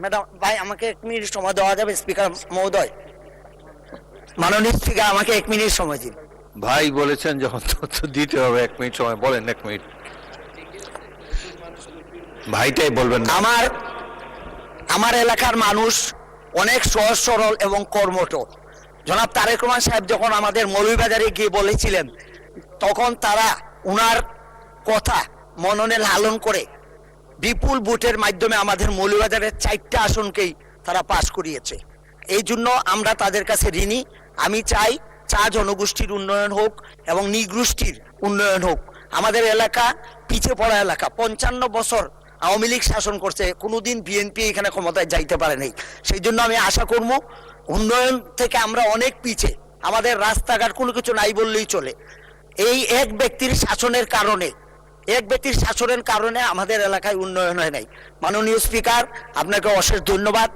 Madam ভাই আমাকে 1 minute সময় দেওয়া যাবে স্পিকার মহোদয়? মাননীয় স্পিকার আমাকে 1 মিনিট সময় দিন। ভাই বলেছেন যখন তথ্য দিতে হবে 1 মিনিট সময়, বলেন 1 মিনিট। ভাইটাই বলবেন। আমার এলাকার মানুষ অনেক সহজ সরল এবং কর্মঠ। জনাব তারেক রহমান সাহেব যখন আমাদের মৌলভীবাজারে গিয়ে বলেছিলেন, তখন তারা উনার কথা মননে লালন করে বিপুল ভোটের মাধ্যমে আমাদের মৌলভীবাজারের 4টা আসনকেই তারা পাশ করিয়েছে। এই জন্য আমরা তাদের কাছে ঋণী। আমি চাই চা জনগোষ্ঠীর উন্নয়ন হোক এবং নিগোষ্ঠীর উন্নয়ন হোক। আমাদের এলাকা পিছিয়ে পড়া এলাকা, 55 বছর আওয়ামী লীগ শাসন করছে, কোনোদিন বিএনপি এখানে ক্ষমতায় যাইতে পারে নাই। সেই জন্য আমি আশা করব উন্নয়ন থেকে আমরা অনেক পিছিয়ে, আমাদের রাস্তাঘাট কোনো কিছু নাই বললেই চলে। এই এক ব্যক্তির শাসনের কারণে আমাদের এলাকায় উন্নয়ন হয় নাই। মাননীয় স্পিকার, আপনাকে অশেষ ধন্যবাদ।